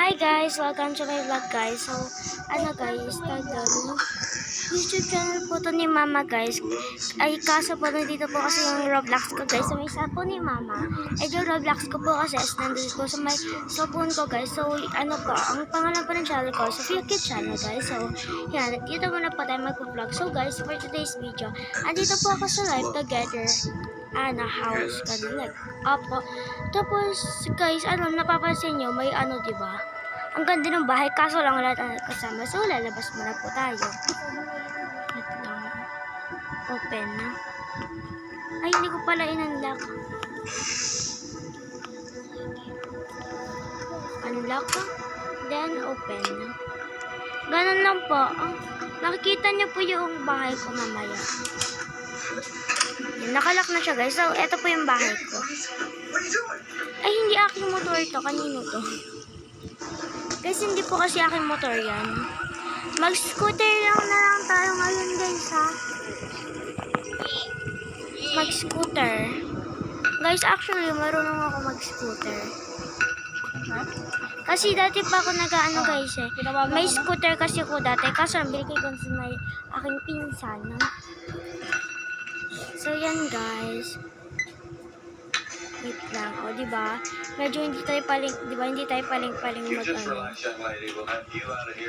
Hi guys! Welcome to my vlog guys. So, guys, YouTube channel po to ni Mama guys. Ay, kaso po nandito po kasi yung Roblox ko guys. So, may isa po ni Mama. Yung Roblox ko po kasi nandito po sa may phone ko guys. So, ang pangalan po ng channel ko. So, Feel Kid channel guys. So, yan. Dito muna po tayo mag-vlog. So, guys, for today's video, andito po ako sa live together. House kanila. Opo. Tapos, guys, napapansin nyo, may diba? Ang ganda ng bahay, kaso lang wala tayong kasama. So, lalabas muna po tayo. Wait lang. Open na. Ay, hindi ko pala in-unlock. Unlock. Then, open. Ganun lang po. Nakikita niyo po yung bahay ko mamaya. Nakalock na siya guys. So, eto po yung bahay ko. Ay, hindi aking motor ito. Kanino to? Guys, hindi po kasi aking motor yan. Mag-scooter lang tayo ngayon guys ha. Mag-scooter. Guys, actually, marunong ako mag-scooter. Kasi dati pa ako guys eh. May scooter kasi ako dati. Kaso nabili ko sa may aking pinsan. No? So, yan guys. Wait lang. O, diba? Medyo hindi tayo paling mag-ano.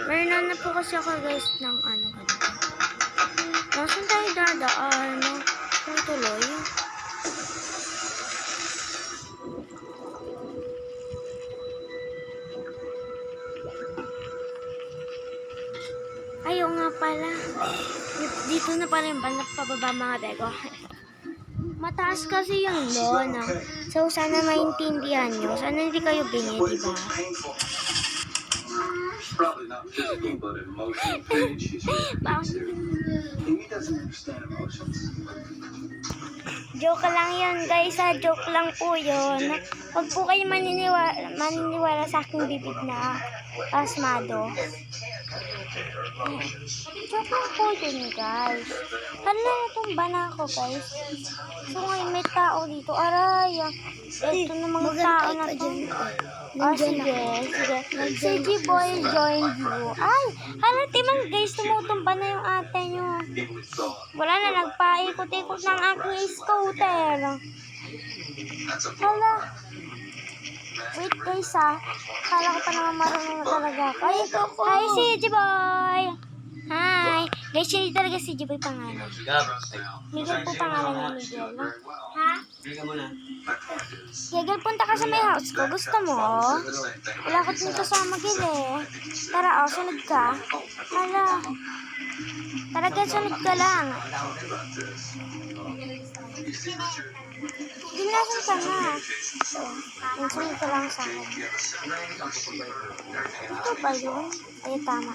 Meron na po kasi ako guys ng ganito. Nasaan tayo dadaan? Tuloy. Ayaw nga pala. Dito na pala yung banda pababa mga bego. Mataas kasi yung lona. So, sana maintindihan nyo. Sana hindi kayo bingi, diba? Probably not physical, but emotional. He doesn't understand emotions. Joke lang yun, guys. Joke lang po yun. Huwag po kayo maniniwala sa aking bibig na pasmado. Joke lang po yun, guys. Hala, natumba na ako, guys. So, ngayon may tao dito. Aray, ito na mga tao na to. Sige. Si G-Boy joined you. Ay, hala, timang guys, tumutumba na yung ate nyo. Wala na, nagpaikot-ikot ng aking scooter. Hala. Wait guys kala ko pa naman marunong na talaga ako. Ay, hi si G-Boy. Hi. Guys, hindi talaga si G-Boy pangalan. Miguel po pangalan ni Miguel. Ha? Miguel, punta ka sa may house ko. Gusto mo? Wala ko din kasama Miguel eh. Tara, sunod ka. Hala. Talaga sunod ka lang. Ginasan ka na. Sunod ka lang sa akin. Ito ba yun? Ay, tama.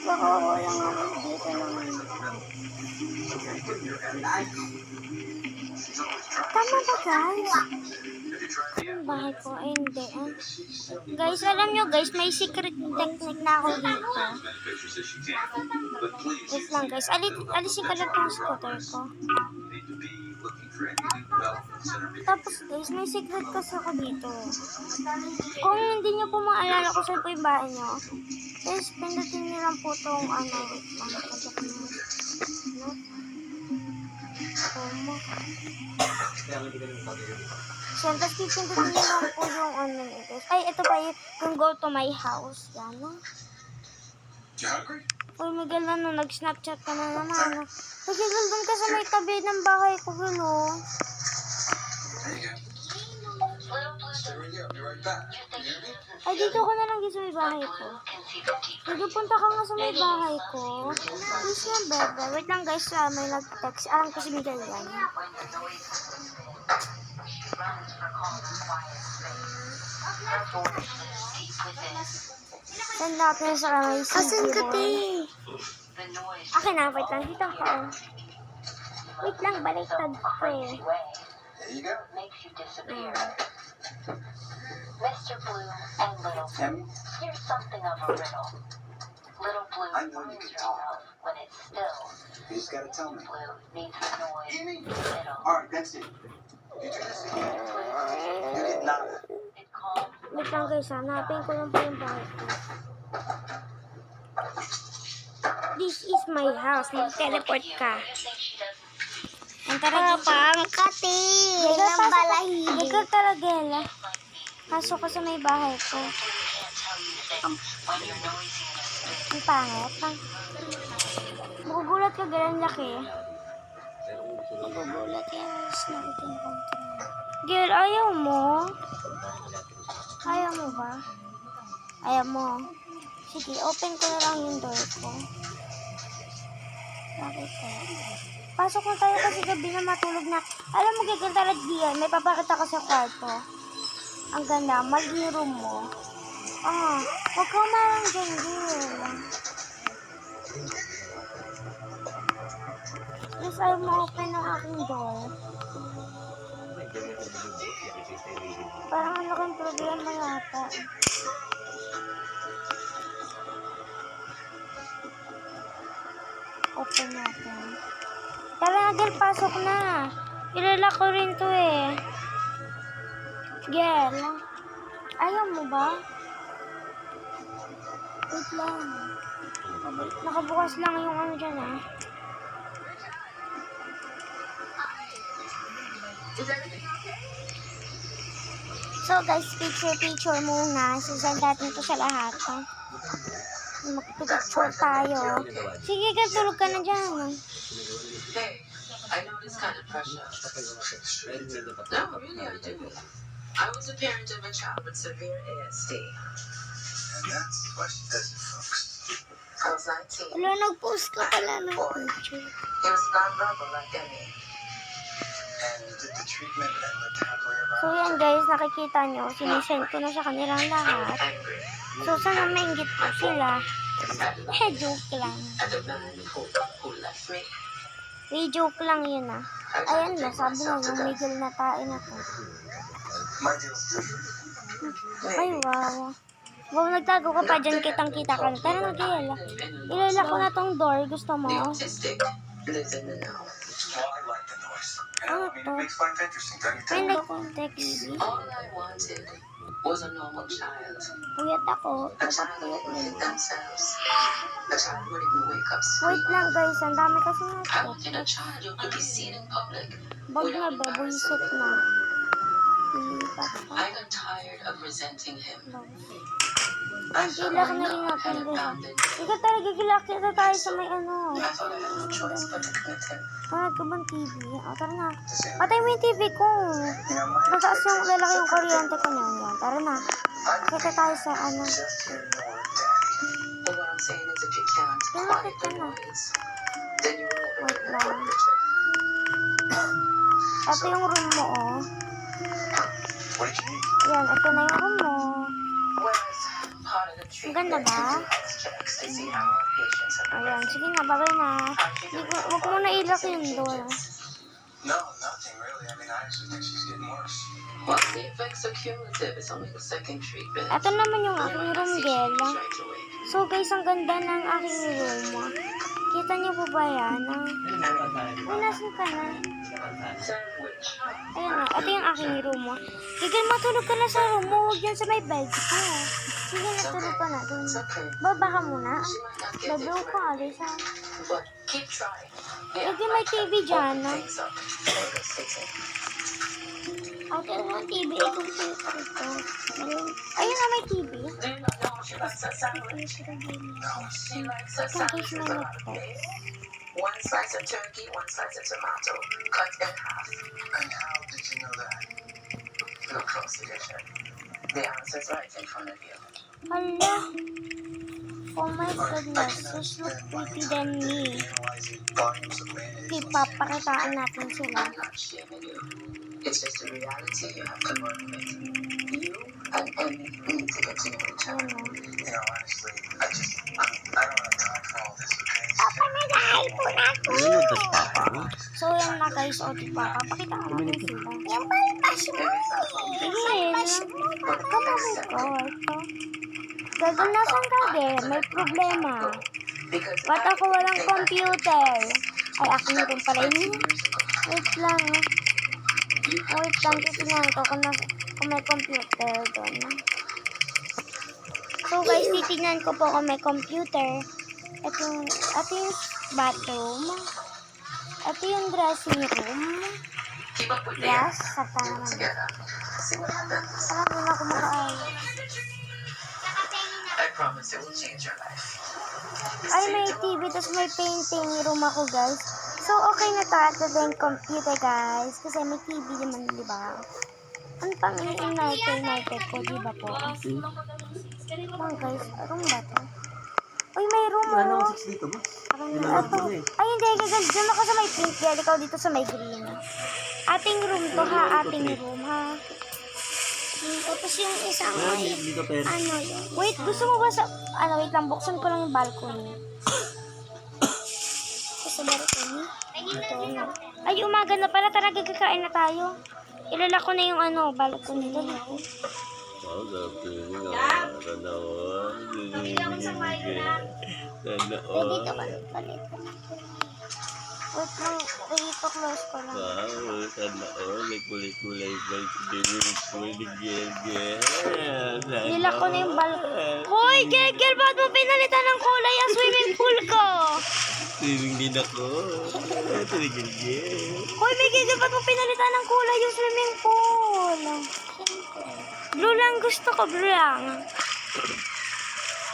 Baka walang dito naman. Tama ba guys? Ang bahay ko ay hindi. Guys, alam nyo guys, may secret technique na ako dito. Wait lang guys, alisin ko lang yung scooter ko. Tapos guys, may secret kasi ako dito. Kung hindi nyo po maalala kung saan po yung bahay nyo, guys, pindutin nyo lang po itong so, tapos pipindutin nyo lang po yung guys. Ay, ito pa yung go to my house. Yan, no? Uy, Miguel, nag-snapchat ka na naman, Miguel, doon ka sa may tabi ng bahay ko, gano'n. Ay, dito ko na lang sa may bahay ko. Punta ka nga sa may bahay ko. Please yan, bebe. Wait lang, guys. May nag-text. Alam ko si Miguel yan. Send natin sa kamay si Asan ka, te? Akin na, wait lang. Dito ako. Wait lang, baliktad ko eh. Mr. Blue and Little Blue. Here's something of a riddle. Little Blue I know you can talk. when it's still. You just gotta tell me. Blue needs the noise. Middle. Alright, that's it. You do this again. You get not. It calms Wait lang guys, hanapin ko lang po yung bahay ko. This is my house. Mag-teleport ka. Ang tara, Pangkati ng balahibo. Ikaw talaga, pasok ka sa may bahay ko. Ang pangit. Magugulat ka, ganyan laki. Magugulat yan. Snapping ko. Girl, ayaw mo? Ayaw mo ba? Ayaw mo. Sige, open ko na lang yung door ko. Bakit ko? Pasok na tayo kasi gabi na matulog na. Alam mo, gigil talaga diyan. May papakita ko sa kwarto. Ang ganda. Mali room mo. Huwag ka marang dyan, girl. Please, ayaw mo open ng aking door. Parang ano kang problema yata. Open natin. Tara na, girl, pasok na. Kilala ko rin to eh. Girl, ayaw mo ba? Wait lang. Nakabukas lang yung ano dyan ah. So guys, picture muna. Sasend natin to sa lahat. Magpipicture tayo. Sige, girl, tulog ka na dyan. Hey, I know this kind of pressure. No, really, I do. I was a parent of a child with severe ASD. And that's what she does it, folks. I was 19. Wala, nag-post ka pala ng picture. He was nonverbal like Emmy. And you did the treatment and lived happily ever So yan guys, nakikita nyo, sinisend ko na sa kanilang I was lahat. angry So sana mainggit po sila. Joke lang. at the man who left me. Joke lang yun ah. Ayan na, sabi na yung Miguel na tayo na to. My deal's different. Ay wow. Wow, nagtago ka pa dyan, kitang-kita ka na. Tara na, Gael. Ilala ko na tong door. Gusto mo? The autistic lives in the now. Well, I like the noise. Ano I mean, to? it makes life interesting, don't you May think? nag-text. All I wanted was a normal child. Puyat ako. A child who didn't hit themselves. A child who didn't wake up Wait lang screaming. guys, ang dami kasi I na wanted a child who could be seen in public. Bag na ba? Buisit na. Lipat pa. I got tired of resenting him. Ay, gilak na rin natin guys. Ikaw talaga, gilak na tayo sa may ano. I thought I had no choice but to commit him. Hanap ka bang TV? Tara na. To say, Patay mo yung TV ko. you know, my Mataas yung lalaki yung kuryente ko niyan. Yan. Tara na. I'm Kita tayo sa ano. just hearing the word daddy. But what I'm saying is if you can't quiet the noise, then you will never Wait get a lang. picture. Ito yung room mo, oh. What did you need? Yan, ito na yung room mo. Whereas part of the treatment Ganda is ba? to do health checks to see how our patients are Ayan, progressing. sige na, babay na. Huwag mo na ilak yung door. No, nothing really. I mean, I actually think she's getting worse. Once the effects are cumulative, it's only the second treatment. Ito naman yung You aking might not room, see Gel. changes right away. So guys, ang ganda ng aking room. Kita niyo po ba yan? Ay, nasan ka na? Sandwich. Ayan na, ito yung aking room. Gigil, matulog ka na sa room mo. Huwag yan sa may bed ko. Sige, natulog ka na dun. It's okay. Baba ka muna. She might not get Babaw it ka, right, alis ha. but keep trying. Eh, di may TV dyan, no? Things up. Let's fix it. Okay, yung TV. Itong paper ito. Ayun na, may TV. Do you not know she likes a sandwich? She likes a Ito, sandwich case with may a lot of nagtext. bacon. One slice of turkey, one slice of tomato, cut in half. And how did you know that? Look close edition. The answer's right in front of you. Hala. Oh my I goodness. cannot She's look spend my pretty than me. analyzing volumes of mayonnaise. Okay, papakitaan natin sila. I'm not shaming you. It's just a reality you have to work with. You and Emmy need to get to know each Ayan other. o. You know, honestly, I don't have time for all this, okay? Papa, nag-iPhone ako. So yan na guys. O diba, papakitaan natin sila. Yung palpas mo. Sige, kamami ko. Ito. Gagal, nasan ka din? May problema. Because Ba't ako walang computer? Ay, akin na rin pala yun. Wait lang. Wait lang, titignan ko kung may computer doon. So guys, titignan ko po kung may computer. Ito yung bathroom. Ito yung dressing room. Keep up with me. Yes, sakta naman. Together. See what happens. Parang doon ako makaay. I promise it will change your life. Ay, may TV, tapos may painting room ako, guys. So, okay na to. Ito din computer, guys. Kasi may TV naman, di ba? Ano pang united ko, di ba po? Oh, guys, room ba to? Uy, may room, Wala oh. namang 6 dito ba? Ito. Ay, hindi, guys. Diyan ako sa may pink. Kaya ikaw dito sa may green. Ating room to, ha? Ating room, ha? Tapos yung isang Wala may, dito pero. ano yun? Wait, gusto mo ba sa... Ano, wait lang. Buksan ko lang yung balcony. Sa balcony? Ito, no. Ay, umaga na pala. Tara, gagakain na tayo. Ilala ko na yung ano, balcony. Dali ko. Ay, dito ka palit. Wait lang. Dito, close ko lang. Nila ko na yung balcony. Hoy, Gegel, ba't mo pinalitan ng kulay ang swimming pool ko? Swimming din ako. Tinigil-gil. Hoy, may Gegel, ba't mo pinalitan ng kulay yung swimming pool? Blue lang gusto ko, blue lang.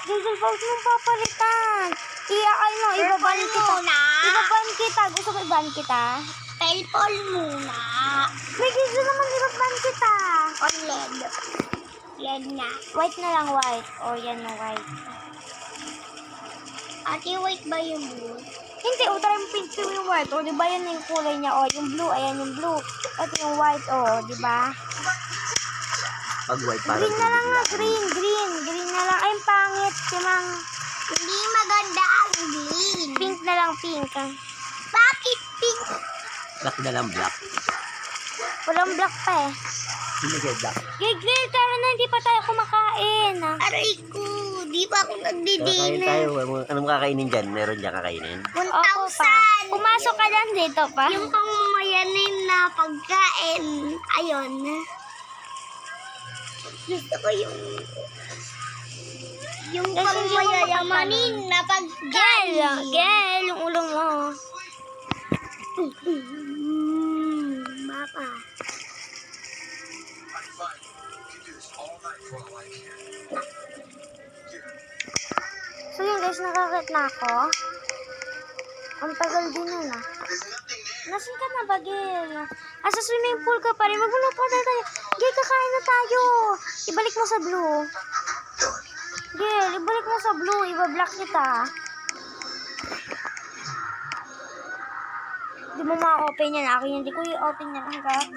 Gegel, ba't mo papalitan? Ibaban kita. Ibaban kita. Gusto mo ibaban kita? Purple muna. May Gegel naman ibaban kita. Or LED. LED na. White na lang, white. O, yan na, white. Ate, white ba yung blue? Hindi, o, try mo pink yung white. O, di ba yan na yung kulay niya? O, yung blue, ayan yung blue. Ito yung white, o, di ba? Pag white parang Green na lang na, green. Green na lang. Ay, ang pangit. Timang Hindi maganda ang green. pink na lang, pink. Bakit pink? black na lang black. Walang black pa eh. Hindi kaya black. Gigil, tara na, hindi pa tayo kumakain. Aray ko, di ba ako Kakain nagdidina? tayo. Anong kakainin dyan? Meron dyan kakainin? 1,000. Ako pa. Pumasok ka lang dito pa. Yung pangmayanin na pagkain. Ayun. Gusto ko yung Kasi hindi mo pangmayayamanin na pagkain. Gel, yung ulo mo. Mapa. I'm fine. You can do this all night for all I care. So yun guys, nakakit na ako. Ang tagal din nun ah. There's nothing there. Nasaan ka na ba, Gel? Sa swimming pool ka pa rin. Magmuna pa tayo. Gel, kakain na tayo. Ibalik mo sa blue. Gel, ibalik mo sa blue. Ibablock kita. Di mo ma-open yan. Akin yan. Di ko i-open yan. Ang kat.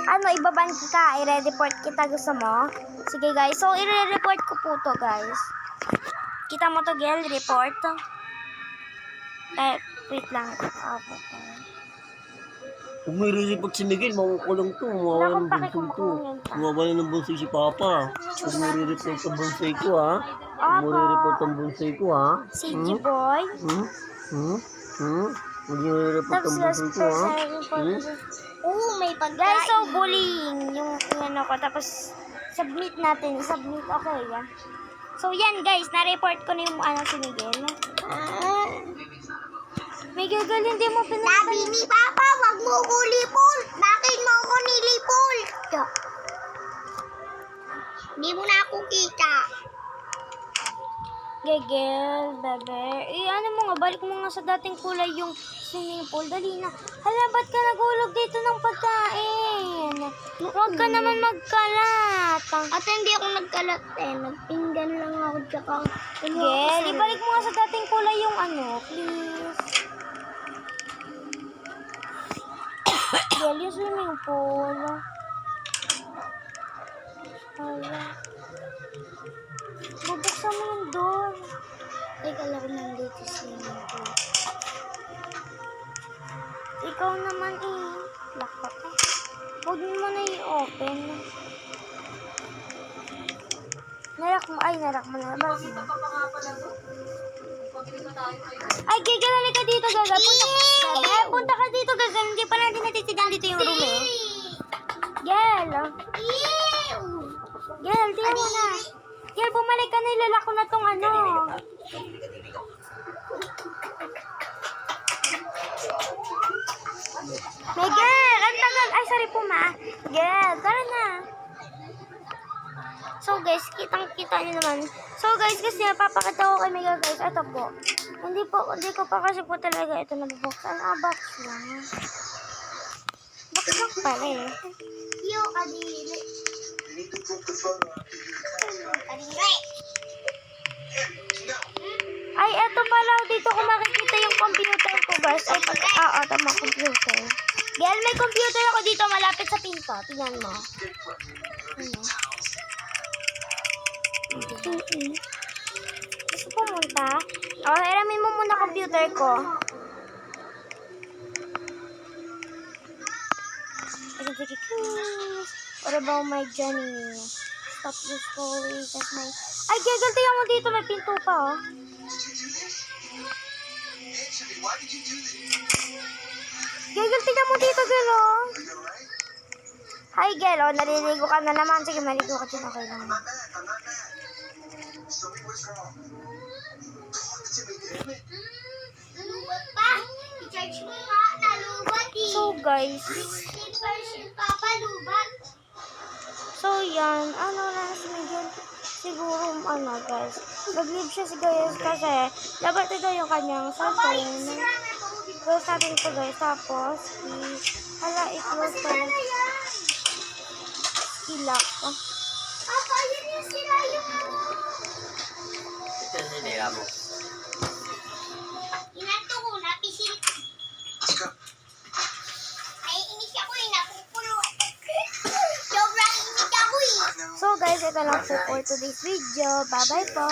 Ano, ibaban kita. I-report kita. Gusto mo? Sige guys. So, i-report ko po to guys. Kita mo to, Gel? Report. Wait lang. Kung may re-report si Miguel, makukulong to. Mawawa ng Bakit bunsoy to. kumakulong pa? Mawawa na ng bunsoy si Papa. Kung may re-report ang bunsoy ko, ha? Kung Apa. may re-report ang bunsoy ko, ha? CG boy. Kung may re-report Tapos ang bunsoy ko, ha? Oh, may Guys, pagkain. so bullying yung ano ko. Tapos, submit natin. Submit, okay, yeah. So, yan guys. Na-report ko na yung ano si Miguel. Miguel, hindi mo Sabi pinalitan. ni Papa, wag mo ko lipol. Bakit mo ko nilipol? Hindi mo na ako kita. Gegel, bebe. Ano mo nga, balik mo nga sa dating kulay yung swimming pool. Dali na. Hala, ba't ka nagulog dito ng pagkain? Huwag ka naman magkalat. At hindi ako nagkalat eh. Nagpinggan lang ako tsaka. Gel, ibalik mo nga sa dating kulay yung ano, please. Gel, yung swimming pool. Hala. Bubuksan mo yung door. Ay, kala ko nandito swimming pool. Ikaw naman eh. Lock ka pa. Huwag mo na i-open. Narak mo. Ay, narak mo na. Ay, Gigel, halika dito, Gaga. Punta ka dito, Gaga. Hindi pa natin natitigan dito yung room eh. Gel. Ew! Gel, tingnan mo na. Gel, bumalik ka na. Ilalako na tong ano. Miguel, ang tagal. Ay, sorry po, ma. Gel, tara na. So, guys, kitang-kita niyo naman. So, guys, kasi napapakita ko kay Miguel, guys. Ito po. Hindi ko pa kasi po talaga ito nabubuksan. Box lang. Box lang pala eh. Yo, kadiri. Kadiri. Ay, eto pala. Dito ko makikita yung computer ko, guys. Ay, tama, computer. Gel, may computer ako dito malapit sa pinto. Tingnan mo. Ano? Gusto pumunta? Hiramin mo muna computer ko. What about my Johnny? Stop this story. That's my... Ay, Gagel, tingnan mo dito. May pinto pa, oh. Actually, why did you do this? Gagel, tingnan mo dito, Gel, oh. Are you alright? Hi, Gel, oh. Naliligo ka na naman. Sige, maligo ka din. Okay lang. I'm not mad. Show me what's wrong. Talk to me, damn it. Lubat pa. I-charge mo nga. Nalubat eh. So, guys. Person Papa, lubat. So, yan. Ano lang si Miguel? Siguro, guys. Nag-leave siya si guys kasi dapat ito yung kanyang cellphone. Close natin ito, guys. Tapos, i-close ko. I-lock ko. Papa, yun yung sila yung ano. Ito na nila mo. Inato ko na, pisil. Let's go. Naiinis ako eh, napupulo. Sobrang init ako eh. So, guys, ito lang po for today's video. Bye-bye po.